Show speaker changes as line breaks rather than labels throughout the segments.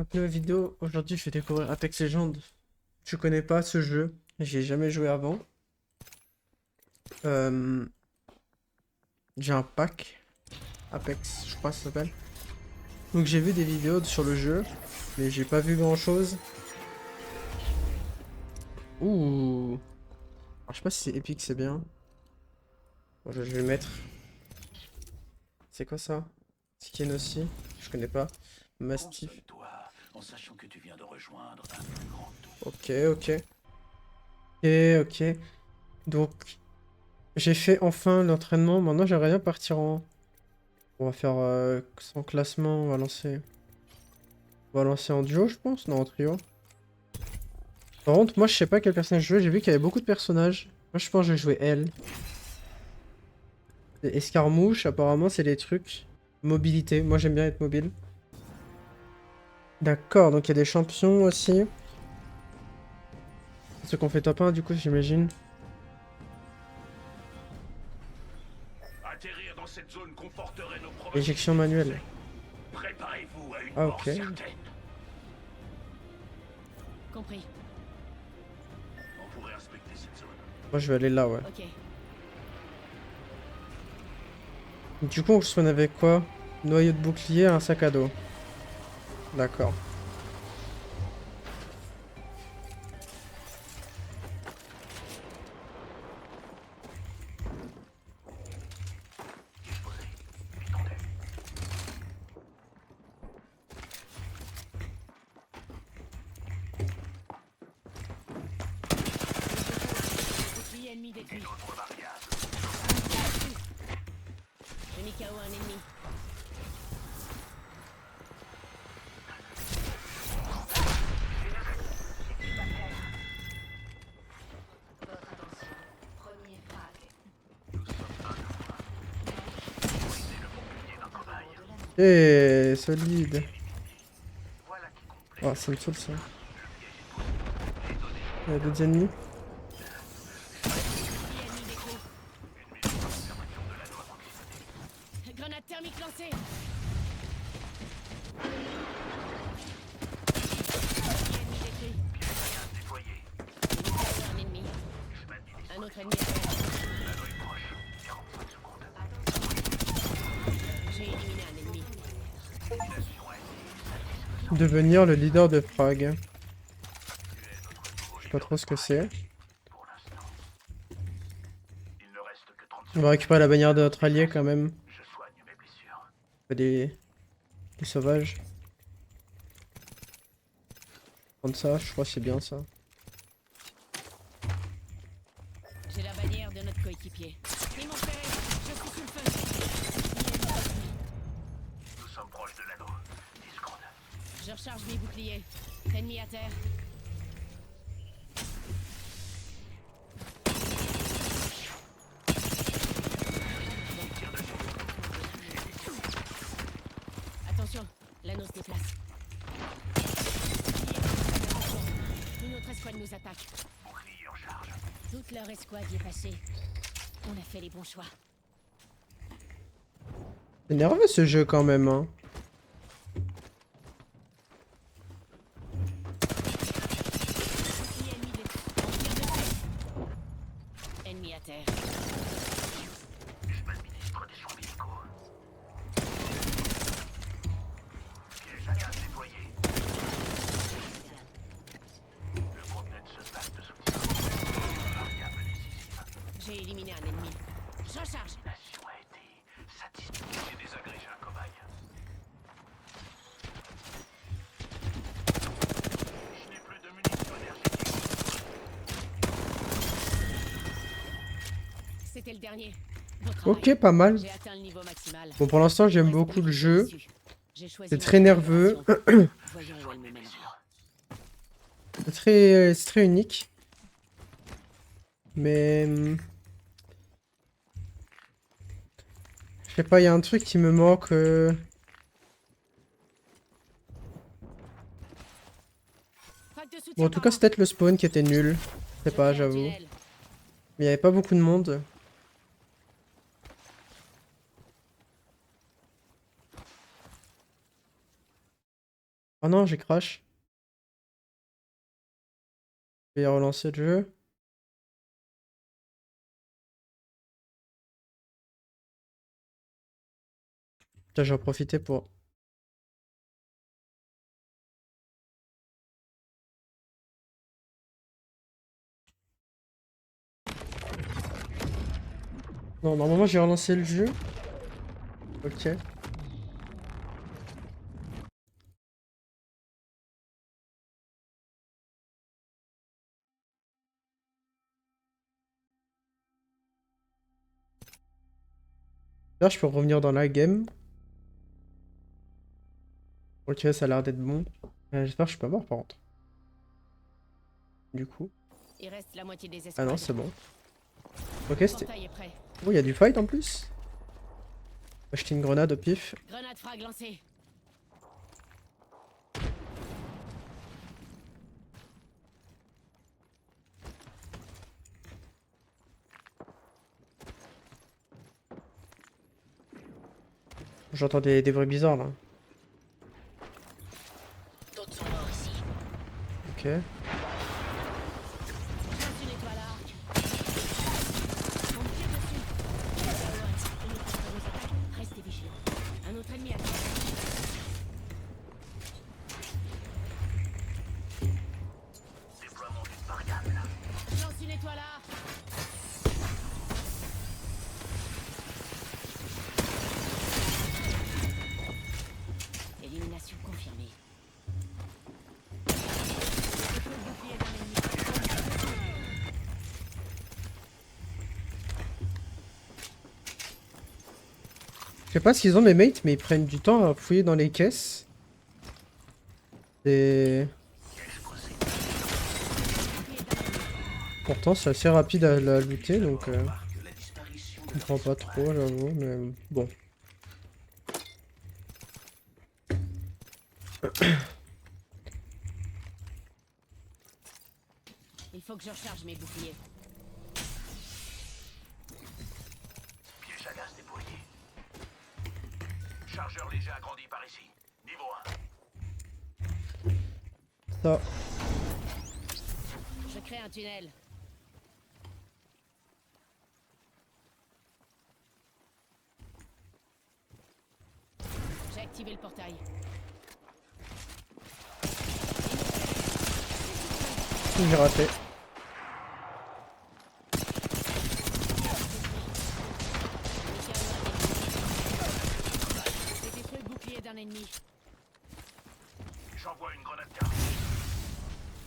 Donc nouvelle vidéo, aujourd'hui je vais découvrir Apex Legends. Je connais pas ce jeu, j'y ai jamais joué avant. Euh, j'ai un pack, Apex je crois que ça s'appelle. Donc j'ai vu des vidéos sur le jeu, mais j'ai pas vu grand chose. Ouh, alors, je sais pas si c'est épique, c'est bien. Bon, je vais le mettre. C'est quoi ça? Skin aussi, je connais pas. Mastiff.
Console-toi en sachant que tu viens de rejoindre un plus grand tout.
Ok, ok. Ok. Donc j'ai fait enfin l'entraînement, maintenant j'aimerais bien partir en... On va faire sans classement, on va lancer en duo, je pense? Non, en trio. Par contre, moi, je sais pas quel personnage jouer. J'ai vu qu'il y avait beaucoup de personnages. Moi, je pense que je vais jouer elle. Les escarmouches, apparemment, c'est des trucs. Mobilité. Moi, j'aime bien être mobile. D'accord, donc il y a des champions aussi. Ceux qu'on fait top 1, du coup, j'imagine.
Atterrir dans cette zone comporterait nos
Éjection
probabilités de
manuelle.
succès. Préparez-vous à une
Ah,
mort
ok.
certaine.
Compris.
On pourrait inspecter cette zone.
Moi, je vais aller là, ouais.
Ok.
Du coup, on se avec quoi? Noyau de bouclier, un sac à dos. D'accord.
Bouclier ennemi détruit. J'ai mis KO un ennemi.
Eh, solide. Oh, ça me saoule ça. Il y a d'autres ennemis.
Bouclier ennemi détruit. Grenade thermique lancée. Bouclier ennemi détruit. J'ai mis KO un ennemi. Un autre ennemi à terre. J'ai éliminé un ennemi.
Devenir le leader de Prague. Je sais pas trop ce que c'est.
Il ne reste que 30
On va récupérer la bannière de notre allié quand même.
Je soigne mes blessures.
Des sauvages. Prendre ça, je crois que c'est bien ça.
J'ai la bannière de notre coéquipier. Ils m'ont repéré. Je suis sous le feu.
Nous sommes proches de l'anneau. 10 secondes.
Je recharge mes boucliers. Ennemi à terre. Attention, l'anneau se déplace. Une autre escouade nous attaque.
Bouclier en charge.
Toute leur escouade y est passée. On a fait les bons choix.
C'est nerveux ce jeu quand même, hein.
Bouclier ennemi détruit. On tire dessus. Ennemi à terre.
Je m'administre des soins médicaux. Piège à gaz déployé. Le groupe net se passe de soutien. Variable décisive.
J'ai éliminé un ennemi. Je recharge.
Mission a été satisfaite. J'ai désagrégé un cobaye. Je n'ai plus de munitions énergétiques.
C'était le dernier. Bon travail.
Ok, pas mal.
J'ai atteint le niveau maximal.
Bon, pour l'instant, j'aime
Reste
beaucoup le
plus
jeu.
dessus. J'ai choisi
C'est
une
très nerveux.
configuration. Voyons où elle me mènera.
C'est très unique. Mais... je sais pas, il y a un truc qui me manque.
Pack de soutien
Bon, en tout
par
cas,
là.
c'est peut-être le spawn qui était nul. Je sais pas,
Je fais un
j'avoue.
tunnel.
Mais il y avait pas beaucoup de monde. Oh non, j'ai crash. Je vais relancer le jeu. Putain, j'ai en profité pour... Non, normalement j'ai relancé le jeu. Ok. Là, je peux revenir dans la game. Ok, ça a l'air d'être bon. J'espère que je suis pas mort par contre. Du coup.
Il reste la moitié des
Ah non,
escouades.
c'est bon. Ok,
Le
c'était...
portail est prêt.
Oh, il y a du fight en plus. Acheter une grenade au pif.
Grenade frag lancée.
J'entends des bruits bizarres là.
D'autres sont morts ici.
Ok.
Lance une étoile à arc. On me tire dessus. Une étoile pour nos attaques. Restez vigilants. Un autre ennemi à terre.
Déploiement d'une variable.
Lance une étoile à arc. Élimination confirmée. Le bouclier d'un ennemi.
Je sais pas ce qu'ils ont mes mates, mais ils prennent du temps à fouiller dans les caisses. Et... Pourtant c'est assez rapide à la looter, donc... Je comprends pas trop, j'avoue, mais bon.
Il faut que je recharge mes boucliers.
Piège à gaz déployé. Chargeur léger agrandi par ici. Niveau 1.
Ça...
Je crée un tunnel. J'ai activé le portail.
J'ai raté.
J'ai détruit le bouclier d'un ennemi.
J'envoie une grenade car.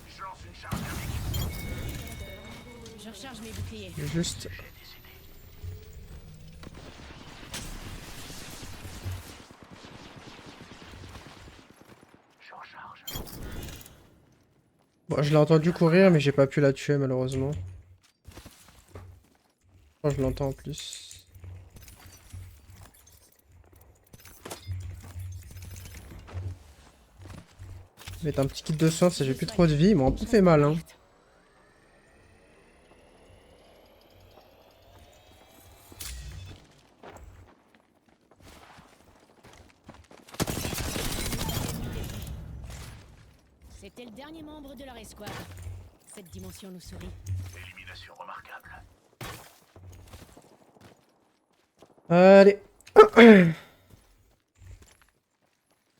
Je lance une charge thermique.
Je recharge mes boucliers.
Juste...
J'ai décidé. Je recharge.
Bon, je l'ai entendu courir, mais j'ai pas pu la tuer malheureusement. Oh, je l'entends en plus. Mettre un petit kit de soins si j'ai plus trop de vie, ils m'ont un peu fait mal hein.
C'était le dernier membre de leur escouade. Cette dimension nous sourit.
Élimination remarquable.
Allez.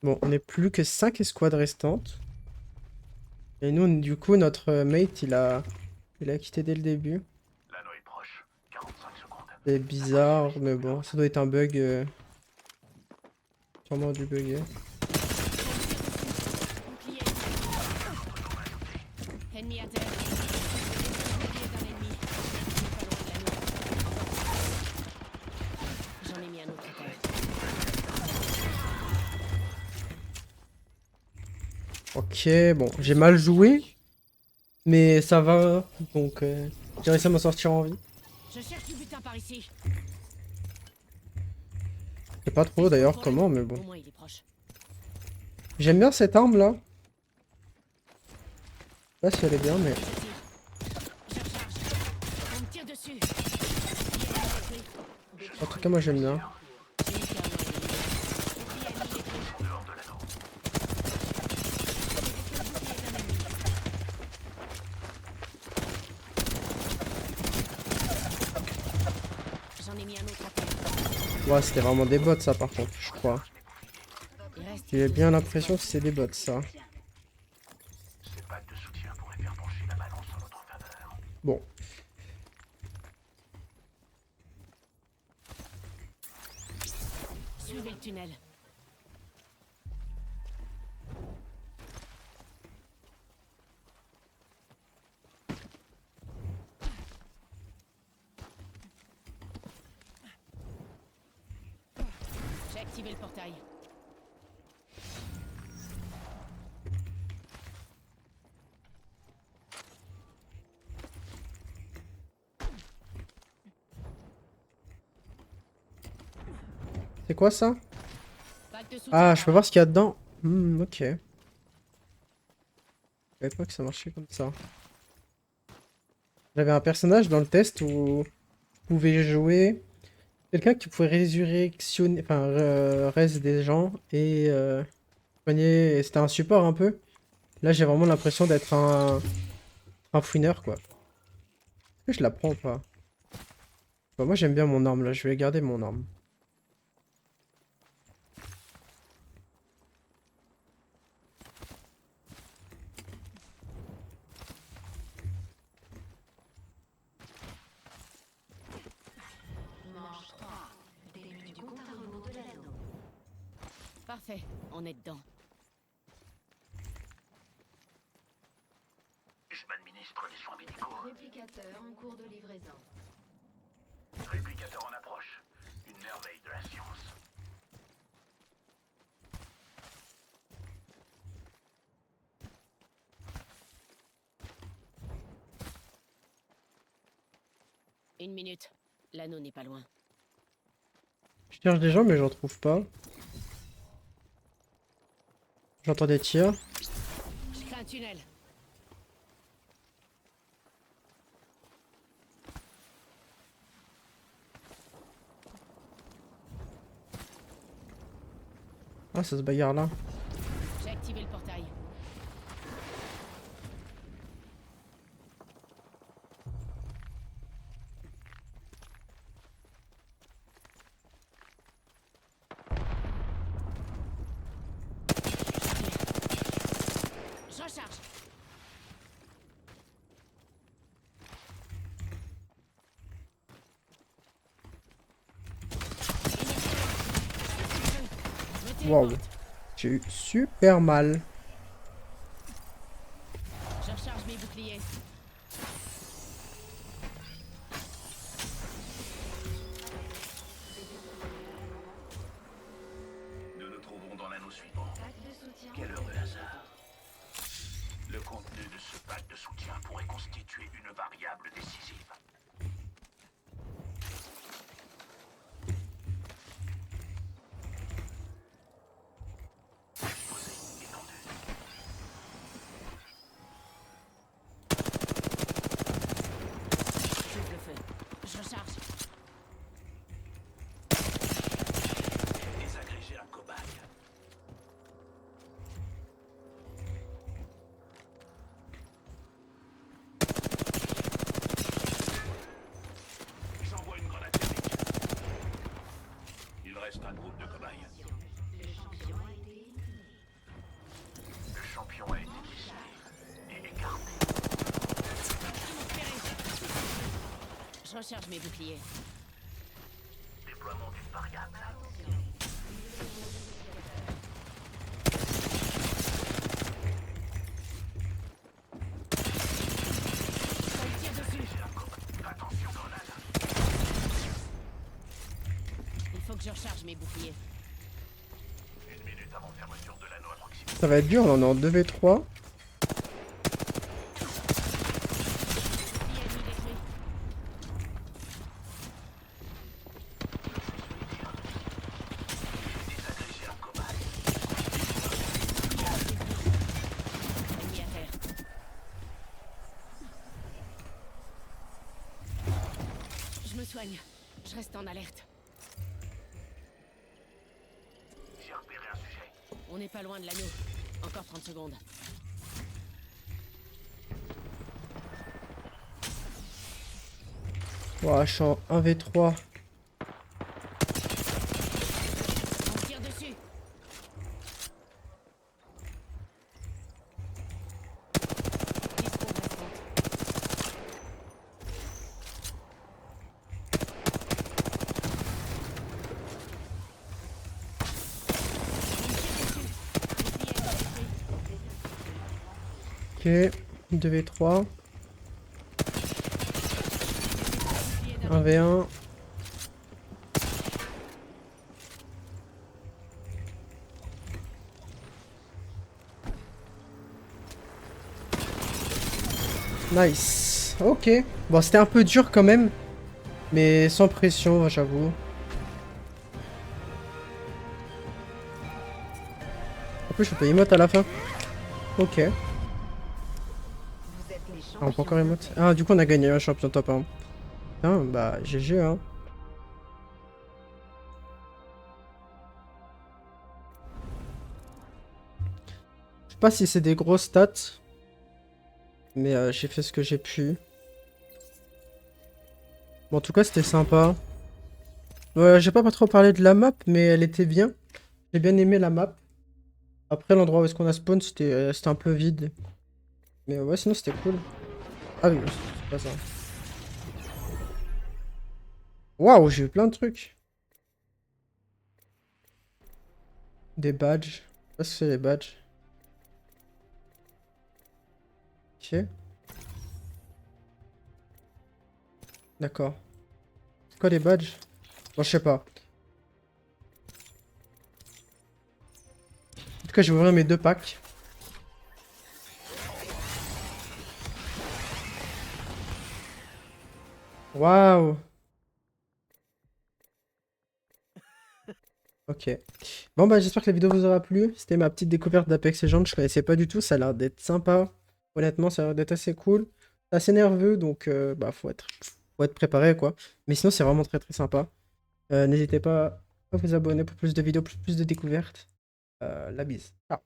Bon, on n'est plus que 5 escouades restantes. Et nous, du coup, notre mate, il a quitté dès le début.
L'anneau est proche. 45 secondes.
C'est bizarre, mais bon, ça doit être un bug. Sûrement dû bugger.
Bouclier. Ennemi à terre. Bouclier d'un ennemi. Pas loin de l'anneau. J'en ai mis un autre à terre.
Ok, bon, j'ai mal joué. Mais ça va, donc j'ai réussi à m'en sortir en vie.
Je cherche du butin par ici.
Je sais pas trop d'ailleurs comment, mais bon.
Au moins il est proche.
J'aime bien cette arme là. Je sais pas si elle est bien, mais...
Je recharge. On me tire dessus.
En tout cas, moi j'aime bien. Ouais, c'était vraiment des bots ça par contre, je crois.
Il reste
J'ai bien l'impression que c'est des bots ça.
Ces packs de soutien pourraient faire pencher la balance en notre faveur.
Bon.
suivez le tunnel. J'ai activé le portail.
C'est quoi ça?
Pack de soutien.
Ah, je peux voir ce qu'il y a dedans. Ok. Je savais pas que ça marchait comme ça. J'avais un personnage dans le test où je pouvais jouer quelqu'un qui pouvait résurrectionner, enfin, res des gens et soigner. Et c'était un support un peu. Là, j'ai vraiment l'impression d'être un fouineur, quoi. Est-ce que je la prends ou pas? Bah, moi, j'aime bien mon arme, là. Je vais garder mon arme.
Parfait, on est dedans.
Je m'administre les soins médicaux.
Réplicateur en cours de livraison.
Réplicateur en approche. Une merveille de la science.
Une minute. L'anneau n'est pas loin.
Je cherche des gens, mais j'en trouve pas. J'entends des tirs.
Je crée un tunnel.
Ah, ça se bagarre là.
J'ai activé le portail. Je recharge. Je me
Waouh.
téléporte.
J'ai eu super mal.
Je recharge mes boucliers.
Nous nous trouvons dans l'anneau suivant.
Pack de soutien.
Quelle heure de hasard. Le contenu de ce pack de soutien pourrait constituer une variable décisive. Disposé, étendu.
J'ouvre le feu. Je recharge.
Désagrégé un cobaye. J'envoie une grenade thermique. Il reste un groupe de cobayes. Le champion a été décidé et écarté.
Je recharge mes boucliers.
Déploiement d'une variable.
Ça me tire dessus.
Attention, grenade.
Il faut que je recharge mes boucliers.
Une minute avant fermeture de l'anneau à proximité.
Ça va être dur, on en est en 2v3.
Bouclier ennemi détruit.
Désagrégé un cobaye.
Ennemi à terre. Je me soigne. Je reste en alerte.
J'ai repéré un sujet.
On n'est pas loin de l'anneau. Encore 30 secondes.
Ouah, je suis en 1v3. Ok, 2v3. 1v1. Nice. Ok. Bon, c'était un peu dur quand même. Mais sans pression, j'avoue. En plus, je peux emote à la fin. Ok.
Vous êtes les
Ah, on peut encore
champions.
emote. Ah, du coup, on a gagné un champion top 1. Putain, bah, GG, hein. Je sais pas si c'est des grosses stats. Mais j'ai fait ce que j'ai pu. Bon, en tout cas, c'était sympa. Ouais, j'ai pas trop parlé de la map, mais elle était bien. J'ai bien aimé la map. Après, l'endroit où est-ce qu'on a spawn, c'était un peu vide. Mais ouais, sinon, c'était cool. Ah oui, c'est pas ça. Waouh, j'ai eu plein de trucs. Des badges. Qu'est-ce que c'est les badges? Ok. D'accord. C'est quoi les badges? Bon, je sais pas. En tout cas, je vais ouvrir mes 2 packs. Waouh. Ok. Bon, bah, j'espère que la vidéo vous aura plu. C'était ma petite découverte d'Apex Legends. Je connaissais pas du tout. Ça a l'air d'être sympa. Honnêtement, ça a l'air d'être assez cool. C'est assez nerveux, donc bah, faut être préparé, quoi. Mais sinon, c'est vraiment très très sympa. N'hésitez pas à vous abonner pour plus de vidéos, plus de découvertes. La bise. Ciao.